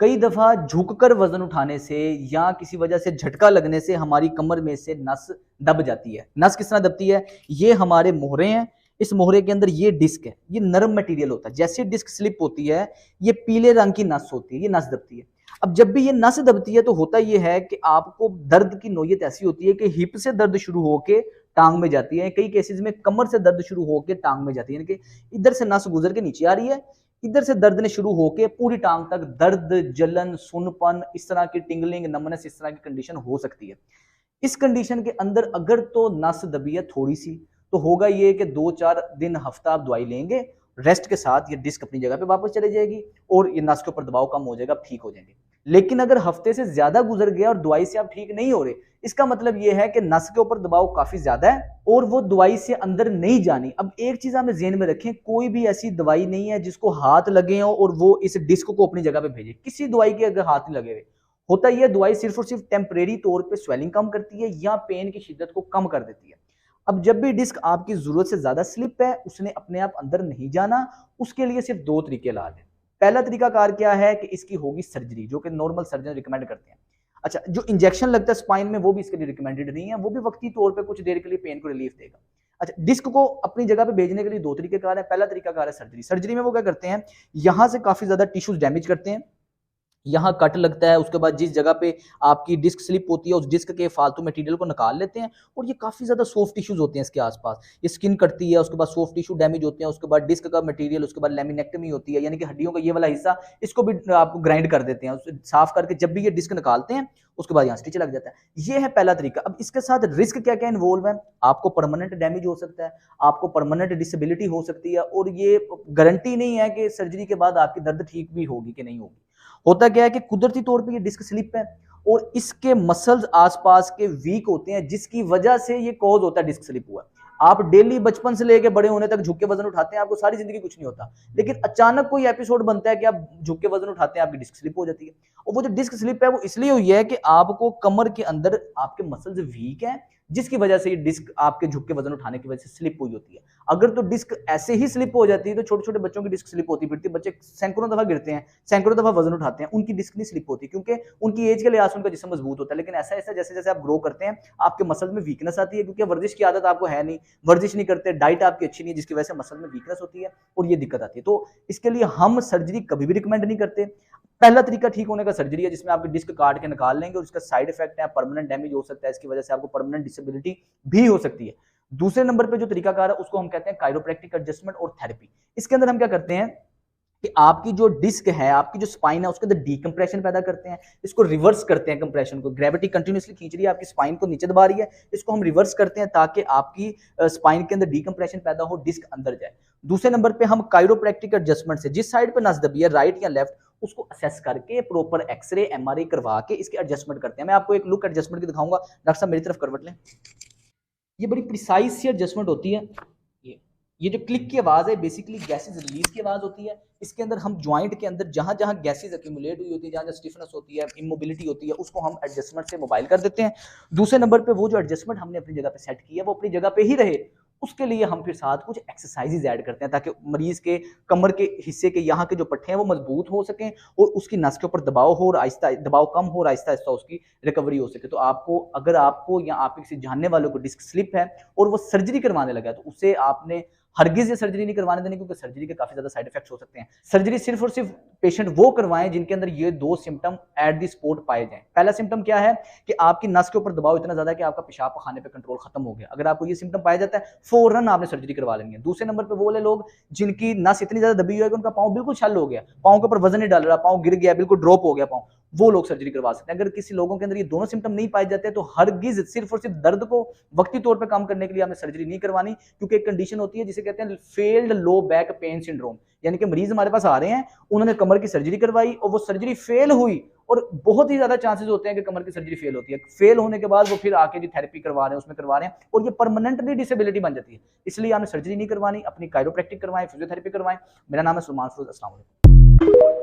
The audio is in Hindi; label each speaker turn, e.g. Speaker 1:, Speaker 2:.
Speaker 1: कई दफा झुककर वजन उठाने से या किसी वजह से झटका लगने से हमारी कमर में से नस दब जाती है। नस किस तरह दबती है? ये हमारे मोहरे हैं, इस मोहरे के अंदर ये डिस्क है, ये नरम मटेरियल होता है। जैसे डिस्क स्लिप होती है, ये पीले रंग की नस होती है, ये नस दबती है। अब जब भी ये नस दबती है तो होता ये है कि आपको दर्द की नोयत ऐसी होती है कि हिप से दर्द शुरू होके टांग में जाती है, कई केसेस में कमर से दर्द शुरू होकर टांग में जाती है, यानी कि इधर से नस गुजर के नीचे आ रही है, इधर से दर्द ने शुरू होकर पूरी टांग तक दर्द, जलन, सुनपन, इस तरह की टिंगलिंग, नमनेस, इस तरह की कंडीशन हो सकती है। इस कंडीशन के अंदर अगर तो नस दबी है थोड़ी सी, तो होगा ये कि 2-4 दिन हफ्ता आप दवाई लेंगे, रेस्ट के साथ ये डिस्क अपनी जगह पे वापस चली जाएगी और ये नस के ऊपर दबाव कम हो जाएगा, ठीक हो जाएंगे। लेकिन अगर हफ्ते से ज्यादा गुजर गया और दवाई से आप ठीक नहीं हो रहे, इसका मतलब ये है कि नस के ऊपर दबाव काफी ज्यादा है और वो दवाई से अंदर नहीं जानी। अब एक चीज हमें ज़हन में रखें, कोई भी ऐसी दवाई नहीं है जिसको हाथ लगे हो और वो इस डिस्क को अपनी जगह पे भेजे। किसी दवाई के अगर हाथ नहीं लगे हुए, होता यह दवाई सिर्फ और सिर्फ टेम्परेरी तौर पे स्वेलिंग कम करती है या पेन की शिद्दत को कम कर देती है। अब जब भी डिस्क आपकी जरूरत से ज्यादा स्लिप है, उसने अपने आप अंदर नहीं जाना, उसके लिए सिर्फ 2 तरीके इलाज है। पहला तरीका कार क्या है कि इसकी होगी सर्जरी, जो कि नॉर्मल सर्जन रिकमेंड करते हैं। अच्छा, जो इंजेक्शन लगता है स्पाइन में वो भी इसके लिए रिकमेंडेड नहीं है, वो भी वक्ती तौर पे कुछ देर के लिए पेन को रिलीफ देगा। अच्छा, डिस्क को अपनी जगह पे भेजने के लिए 2 तरीके कार है। पहला तरीका कार है सर्जरी। सर्जरी में वो क्या करते हैं, यहां से काफी ज्यादा टिश्यूज डैमेज करते हैं, यहाँ कट लगता है, उसके बाद जिस जगह पे आपकी डिस्क स्लिप होती है उस डिस्क के फालतू मटेरियल को निकाल लेते हैं और ये काफ़ी ज़्यादा सॉफ्ट टिश्यूज होते हैं इसके आसपास। ये स्किन कटती है, उसके बाद सॉफ्ट टिश्यू डैमेज होते हैं, उसके बाद डिस्क का मटेरियल, उसके बाद लेमिनेक्टमी होती है, यानी कि हड्डियों का ये वाला हिस्सा, इसको भी आपको ग्राइंड कर देते हैं, उसे साफ करके जब भी ये डिस्क निकालते हैं उसके बाद यहाँ स्टिच लग जाता है। ये है पहला तरीका। अब इसके साथ रिस्क क्या क्या इन्वॉल्व है, आपको परमानेंट डैमेज हो सकता है, आपको परमानेंट डिसेबिलिटी हो सकती है और ये गारंटी नहीं है कि सर्जरी के बाद आपकी दर्द ठीक भी होगी कि नहीं होगी। होता क्या है कि कुदरती तौर पे ये डिस्क स्लिप है और इसके मसल्स आसपास के वीक होते हैं, जिसकी वजह से ये कॉज होता है डिस्क स्लिप हुआ। आप डेली बचपन से लेके बड़े होने तक झुक के वजन उठाते हैं, आपको सारी जिंदगी कुछ नहीं होता, लेकिन अचानक कोई एपिसोड बनता है कि आप झुक के वजन उठाते हैं, आपकी डिस्क स्लिप हो जाती है। और वो जो डिस्क स्लिप है वो इसलिए हुई है कि आपको कमर के अंदर आपके मसल्स वीक हैं, जिसकी वजह से ये डिस्क आपके झुक के वजन उठाने की वजह से स्लिप हुई होती है। अगर तो डिस्क ऐसे ही स्लिप हो जाती है तो छोटे छोटे बच्चों की डिस्क स्लिप होती फिरती, बच्चे सैकड़ों दफा गिरते हैं, सैकड़ों दफा वजन उठाते हैं, उनकी डिस्क नहीं स्लिप होती क्योंकि उनकी एज के लिहाज से उनका जिस्म मजबूत होता है। लेकिन ऐसा ऐसा जैसे जैसे आप ग्रो करते हैं आपके मसल में वीकनेस आती है, क्योंकि वर्जिश की आदत आपको है नहीं, वर्जिश नहीं करते, डाइट आपकी अच्छी नहीं है, जिसकी वजह से मसल में वीकनेस होती है और ये दिक्कत आती है। तो इसके लिए हम सर्जरी कभी भी रिकमेंड नहीं करते। पहला तरीका ठीक होने का सर्जरी है, जिसमें आपकी डिस्क काट के निकाल लेंगे और इसका साइड इफेक्ट है परमानेंट डैमेज हो सकता है, इसकी वजह से आपको परमानेंट डिसेबिलिटी भी हो सकती है। दूसरे नंबर पे जो तरीकाकार है उसको हम कहते हैं कायरोप्रैक्टिक एडजस्टमेंट और थेरेपी। इसके अंदर हम क्या करते हैं कि आपकी जो डिस्क है, आपकी जो स्पाइन है, उसके अंदर डीकंप्रेशन पैदा करते हैं, इसको रिवर्स करते हैं। कंप्रेशन को, ग्रेविटी कंटिन्यूअसली खींच रही है, आपकी स्पाइन को नीचे दबा रही है, इसको हम रिवर्स करते हैं ताकि आपकी स्पाइन के अंदर डीकंप्रेशन पैदा हो, डिस्क अंदर जाए। दूसरे नंबर पे हम कायरोप्रैक्टिक एडजस्टमेंट से जिस साइड पे नस दबी है, राइट या लेफ्ट, उसको असेस करके प्रॉपर एक्सरे एमआरआई करवा के इसके एडजस्टमेंट करते हैं। मैं आपको एक लुक एडजस्टमेंट की दिखाऊंगा। डॉक्टर साहब मेरी तरफ करवट लें। ये बड़ी प्रिसाइज सी एडजस्टमेंट होती है। ये जो क्लिक की आवाज है बेसिकली गैसेस रिलीज की आवाज होती है। इसके अंदर हम ज्वाइंट के अंदर जहां जहां गैसेस एक्यूमुलेट हुई होती है, जहां जहां स्टिफनेस होती है, इमोबिलिटी होती है, उसको हम एडजस्टमेंट से मोबाइल कर देते हैं। दूसरे नंबर पे वो जो एडजस्टमेंट हमने अपनी जगह पे सेट की है वो अपनी जगह पे ही रहे, उसके लिए हम फिर साथ कुछ एक्सरसाइजेज ऐड करते हैं ताकि मरीज के कमर के हिस्से के यहाँ के जो पट्टे हैं वो मजबूत हो सकें और उसकी नस के ऊपर दबाव हो और आहिस्ता दबाव कम हो और आहिस्ता आहिस्ता उसकी रिकवरी हो सके। तो आपको, अगर आपको या आपके किसी जानने वालों को डिस्क स्लिप है और वो सर्जरी करवाने लगा है, तो उसे आपने हरगिज ये सर्जरी नहीं करवाने देनी, क्योंकि सर्जरी के काफी ज्यादा साइड इफेक्ट्स हो सकते हैं। सर्जरी सिर्फ और सिर्फ पेशेंट वो करवाएं जिनके अंदर ये 2 सिम्टम एट द स्पॉट पाए जाएं। पहला सिम्टम क्या है कि आपकी नस के ऊपर दबाव इतना ज्यादा है कि आपका पेशाब खाने पे कंट्रोल खत्म हो गया। अगर आपको ये सिम्टम पाया जाता है, फौरन आपने सर्जरी करवा लेनी है। दूसरे नंबर पे वो वाले लोग जिनकी नस इतनी ज्यादा दबी हुई है कि उनका पाँव बिल्कुल छल हो गया, पाँव के ऊपर वजन नहीं डाल रहा, पाँव गिर गया, बिल्कुल ड्रॉप हो गया पाँव, वो लोग सर्जरी करवा सकते हैं। अगर किसी लोगों के अंदर ये दोनों सिम्टम नहीं पाए जाते तो हरगिज सिर्फ और सिर्फ दर्द को वक्ती तौर पे कम करने के लिए हमें सर्जरी नहीं करवानी, क्योंकि एक कंडीशन होती है जिसे कहते हैं failed low back pain syndrome. यानी कि मरीज हमारे पास आ रहे हैं, उन्होंने कमर की सर्जरी करवाई और वो सर्जरी फेल हुई, और बहुत ही ज्यादा चांसेस होते हैं कि कमर की सर्जरी फेल होती है। फेल होने के बाद वो फिर आके जो थेरेपी करवा रहे हैं उसमें करवा रहे हैं और ये परमानेंटली डिसेबिलिटी बन जाती है। इसलिए हमें सर्जरी नहीं करवानी, अपनी कायरोप्रैक्टिक करवाएं, फिजियोथेरेपी करवाएं। मेरा नाम है सलमान फरोज। अस्सलाम वालेकुम।